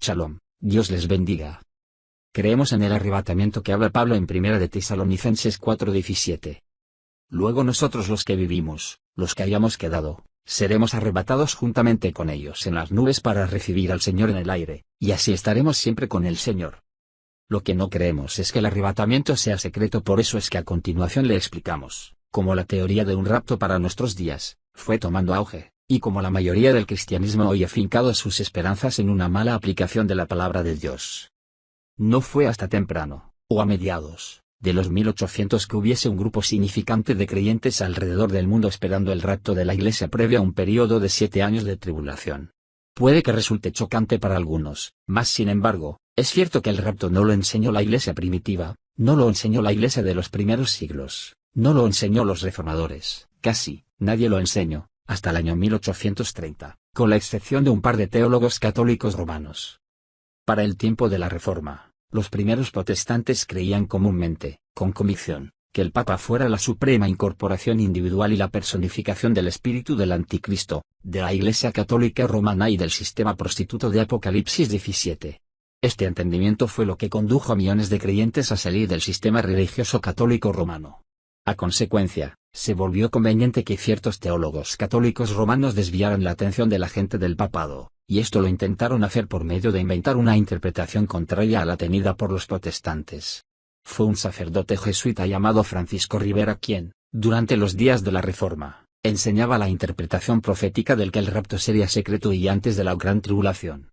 Shalom, Dios les bendiga. Creemos en el arrebatamiento que habla Pablo en 1 de Tesalonicenses 4:17. Luego nosotros los que vivimos, los que hayamos quedado, seremos arrebatados juntamente con ellos en las nubes para recibir al Señor en el aire, y así estaremos siempre con el Señor. Lo que no creemos es que el arrebatamiento sea secreto, por eso es que a continuación le explicamos, como la teoría de un rapto para nuestros días, fue tomando auge, y como la mayoría del cristianismo hoy ha fincado sus esperanzas en una mala aplicación de la palabra de Dios. No fue hasta temprano, o a mediados, de los 1800 que hubiese un grupo significante de creyentes alrededor del mundo esperando el rapto de la Iglesia previo a un período de 7 años de tribulación. Puede que resulte chocante para algunos, mas sin embargo, es cierto que el rapto no lo enseñó la Iglesia primitiva, no lo enseñó la Iglesia de los primeros siglos, no lo enseñó los reformadores, casi nadie lo enseñó, hasta el año 1830, con la excepción de un par de teólogos católicos romanos. Para el tiempo de la Reforma, los primeros protestantes creían comúnmente, con convicción, que el Papa fuera la suprema incorporación individual y la personificación del espíritu del Anticristo, de la Iglesia Católica Romana y del sistema prostituto de Apocalipsis 17. Este entendimiento fue lo que condujo a millones de creyentes a salir del sistema religioso católico romano. A consecuencia, se volvió conveniente que ciertos teólogos católicos romanos desviaran la atención de la gente del papado, y esto lo intentaron hacer por medio de inventar una interpretación contraria a la tenida por los protestantes. Fue un sacerdote jesuita llamado Francisco Rivera quien, durante los días de la Reforma, enseñaba la interpretación profética del que el rapto sería secreto y antes de la gran tribulación.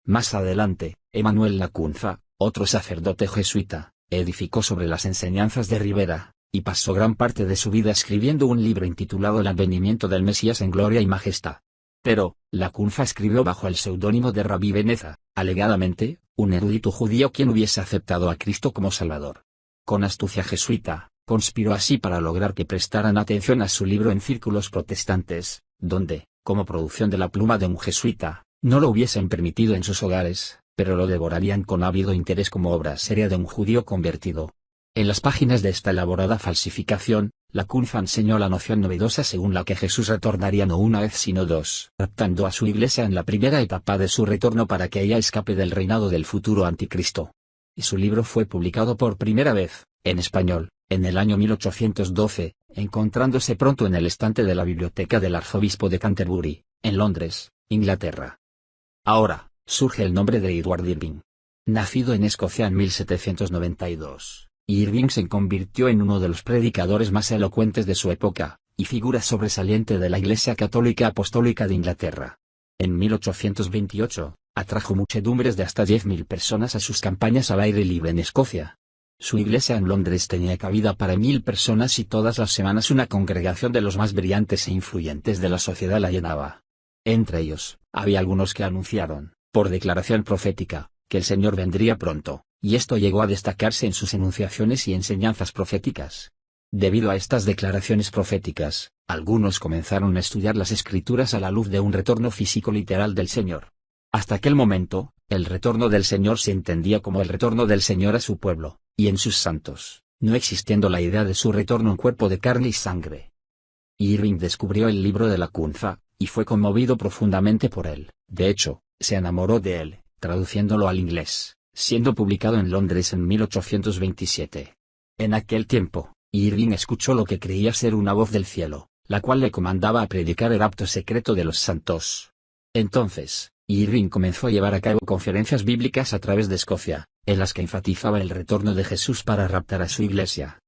Más adelante, Emanuel Lacunza, otro sacerdote jesuita, edificó sobre las enseñanzas de Rivera, y pasó gran parte de su vida escribiendo un libro intitulado El advenimiento del Mesías en gloria y majestad. Pero, Lacunza escribió bajo el seudónimo de Rabí Beneza, alegadamente, un erudito judío quien hubiese aceptado a Cristo como Salvador. Con astucia jesuita, conspiró así para lograr que prestaran atención a su libro en círculos protestantes, donde, como producción de la pluma de un jesuita, no lo hubiesen permitido en sus hogares, pero lo devorarían con ávido interés como obra seria de un judío convertido. En las páginas de esta elaborada falsificación, Lacunza enseñó la noción novedosa según la que Jesús retornaría no una vez sino dos, raptando a su iglesia en la primera etapa de su retorno para que ella escape del reinado del futuro anticristo. Y su libro fue publicado por primera vez, en español, en el año 1812, encontrándose pronto en el estante de la biblioteca del arzobispo de Canterbury, en Londres, Inglaterra. Ahora, surge el nombre de Edward Irving. Nacido en Escocia en 1792. Irving se convirtió en uno de los predicadores más elocuentes de su época, y figura sobresaliente de la Iglesia Católica Apostólica de Inglaterra. En 1828, atrajo muchedumbres de hasta 10.000 personas a sus campañas al aire libre en Escocia. Su iglesia en Londres tenía cabida para 1.000 personas y todas las semanas una congregación de los más brillantes e influyentes de la sociedad la llenaba. Entre ellos, había algunos que anunciaron, por declaración profética, que el Señor vendría pronto, y esto llegó a destacarse en sus enunciaciones y enseñanzas proféticas. Debido a estas declaraciones proféticas, algunos comenzaron a estudiar las Escrituras a la luz de un retorno físico literal del Señor. Hasta aquel momento, el retorno del Señor se entendía como el retorno del Señor a su pueblo, y en sus santos, no existiendo la idea de su retorno en cuerpo de carne y sangre. Irving descubrió el libro de Lacunza, y fue conmovido profundamente por él. De hecho, se enamoró de él, traduciéndolo al inglés, siendo publicado en Londres en 1827. En aquel tiempo, Irving escuchó lo que creía ser una voz del cielo, la cual le comandaba a predicar el rapto secreto de los santos. Entonces, Irving comenzó a llevar a cabo conferencias bíblicas a través de Escocia, en las que enfatizaba el retorno de Jesús para raptar a su iglesia.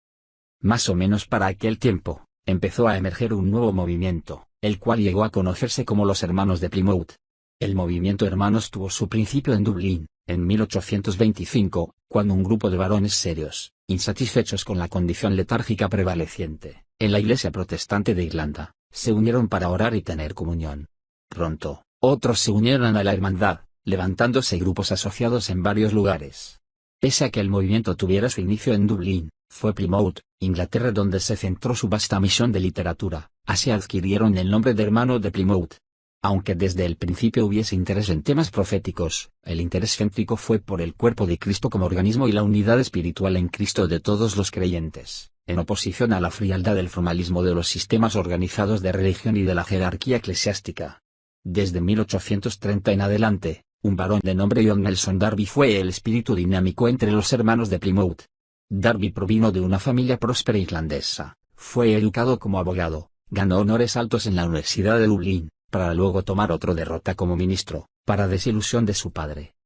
Más o menos para aquel tiempo, empezó a emerger un nuevo movimiento, el cual llegó a conocerse como los Hermanos de Plymouth. El movimiento Hermanos tuvo su principio en Dublín, en 1825, cuando un grupo de varones serios, insatisfechos con la condición letárgica prevaleciente, en la iglesia protestante de Irlanda, se unieron para orar y tener comunión. Pronto, otros se unieron a la hermandad, levantándose grupos asociados en varios lugares. Pese a que el movimiento tuviera su inicio en Dublín, fue Plymouth, Inglaterra donde se centró su vasta misión de literatura, así adquirieron el nombre de Hermanos de Plymouth. Aunque desde el principio hubiese interés en temas proféticos, el interés céntrico fue por el cuerpo de Cristo como organismo y la unidad espiritual en Cristo de todos los creyentes, en oposición a la frialdad del formalismo de los sistemas organizados de religión y de la jerarquía eclesiástica. Desde 1830 en adelante, un varón de nombre John Nelson Darby fue el espíritu dinámico entre los hermanos de Plymouth. Darby provino de una familia próspera irlandesa, fue educado como abogado, ganó honores altos en la Universidad de Dublín, para luego tomar otra derrota como ministro, para desilusión de su padre.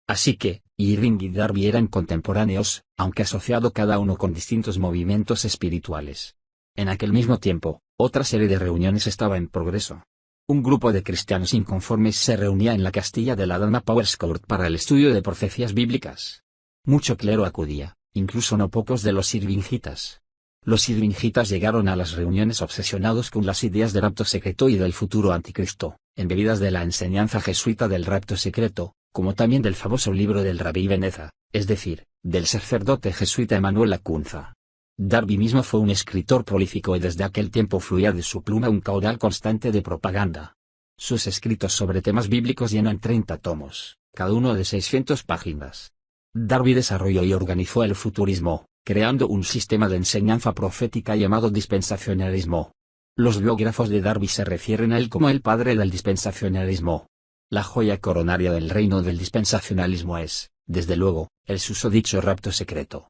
Así que, Irving y Darby eran contemporáneos, aunque asociado cada uno con distintos movimientos espirituales. En aquel mismo tiempo, otra serie de reuniones estaba en progreso. Un grupo de cristianos inconformes se reunía en la Castilla de la Dama Powers Court para el estudio de profecías bíblicas. Mucho clero acudía, incluso no pocos de los irvingitas. Los irvingitas llegaron a las reuniones obsesionados con las ideas de rapto secreto y del futuro anticristo, embebidas de la enseñanza jesuita del rapto secreto, como también del famoso libro del Rabí Beneza, es decir, del sacerdote jesuita Emanuel Lacunza. Darby mismo fue un escritor prolífico y desde aquel tiempo fluía de su pluma un caudal constante de propaganda. Sus escritos sobre temas bíblicos llenan 30 tomos, cada uno de 600 páginas. Darby desarrolló y organizó el futurismo, creando un sistema de enseñanza profética llamado dispensacionalismo. Los biógrafos de Darby se refieren a él como el padre del dispensacionalismo. La joya coronaria del reino del dispensacionalismo es, desde luego, el susodicho rapto secreto.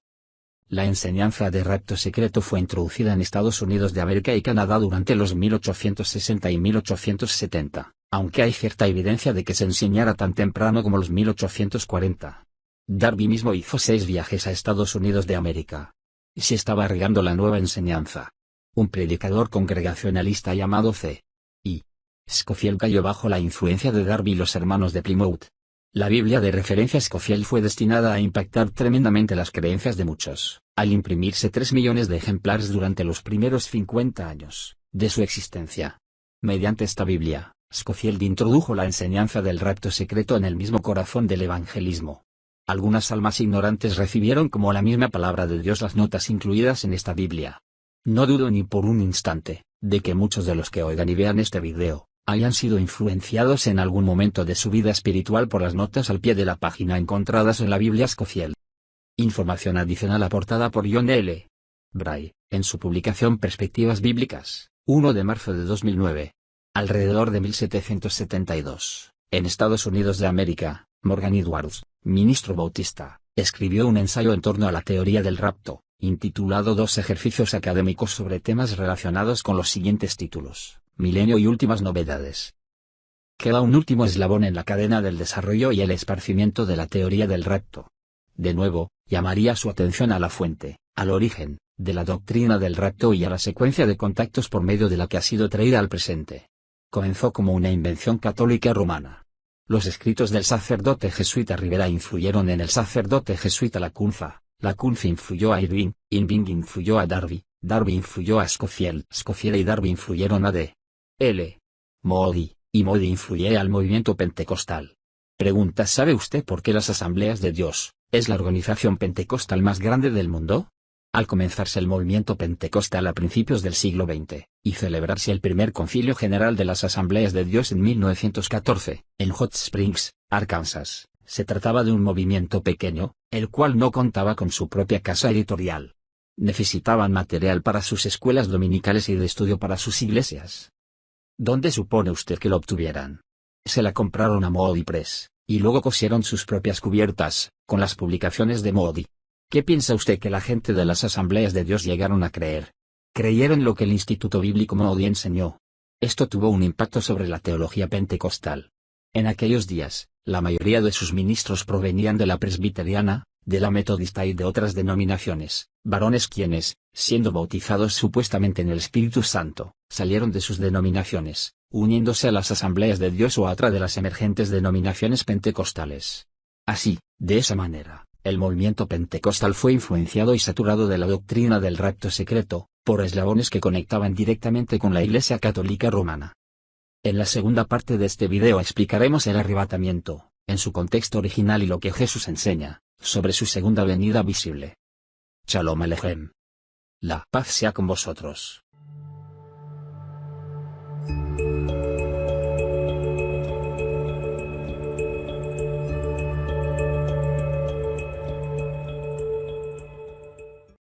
La enseñanza de rapto secreto fue introducida en Estados Unidos de América y Canadá durante los 1860 y 1870, aunque hay cierta evidencia de que se enseñara tan temprano como los 1840. Darby mismo hizo 6 viajes a Estados Unidos de América. Y se estaba regando la nueva enseñanza. Un predicador congregacionalista llamado C. I. Scofield cayó bajo la influencia de Darby y los hermanos de Plymouth. La Biblia de referencia Scofield fue destinada a impactar tremendamente las creencias de muchos, al imprimirse 3 millones de ejemplares durante los primeros 50 años de su existencia. Mediante esta Biblia, Scofield introdujo la enseñanza del rapto secreto en el mismo corazón del evangelismo. Algunas almas ignorantes recibieron como la misma palabra de Dios las notas incluidas en esta Biblia. No dudo ni por un instante, de que muchos de los que oigan y vean este video, hayan sido influenciados en algún momento de su vida espiritual por las notas al pie de la página encontradas en la Biblia Scofield. Información adicional aportada por John L. Bray, en su publicación Perspectivas Bíblicas, 1 de marzo de 2009. Alrededor de 1772, en Estados Unidos de América, Morgan Edwards, ministro bautista, escribió un ensayo en torno a la teoría del rapto, intitulado 2 ejercicios académicos sobre temas relacionados con los siguientes títulos: Milenio y últimas novedades. Queda un último eslabón en la cadena del desarrollo y el esparcimiento de la teoría del rapto. De nuevo, llamaría su atención a la fuente, al origen, de la doctrina del rapto y a la secuencia de contactos por medio de la que ha sido traída al presente. Comenzó como una invención católica romana. Los escritos del sacerdote jesuita Rivera influyeron en el sacerdote jesuita Lacunza, Lacunza influyó a Irving, Irving influyó a Darby, Darby influyó a Scofield, Scofield y Darby influyeron a D. L. Moody, y Moody influye al movimiento pentecostal. Pregunta: ¿sabe usted por qué las Asambleas de Dios es la organización pentecostal más grande del mundo? Al comenzarse el movimiento pentecostal a principios del siglo XX, y celebrarse el primer concilio general de las Asambleas de Dios en 1914, en Hot Springs, Arkansas, se trataba de un movimiento pequeño, el cual no contaba con su propia casa editorial. Necesitaban material para sus escuelas dominicales y de estudio para sus iglesias. ¿Dónde supone usted que lo obtuvieran? Se la compraron a Moody Press, y luego cosieron sus propias cubiertas, con las publicaciones de Moody. ¿Qué piensa usted que la gente de las Asambleas de Dios llegaron a creer? Creyeron lo que el Instituto Bíblico Moody enseñó. Esto tuvo un impacto sobre la teología pentecostal. En aquellos días, la mayoría de sus ministros provenían de la presbiteriana, de la metodista y de otras denominaciones, varones quienes, siendo bautizados supuestamente en el Espíritu Santo, salieron de sus denominaciones, uniéndose a las Asambleas de Dios o a otra de las emergentes denominaciones pentecostales. Así, de esa manera, el movimiento pentecostal fue influenciado y saturado de la doctrina del rapto secreto, por eslabones que conectaban directamente con la Iglesia Católica Romana. En la segunda parte de este video explicaremos el arrebatamiento, en su contexto original y lo que Jesús enseña sobre su segunda venida visible. Shalom Aleichem. La paz sea con vosotros.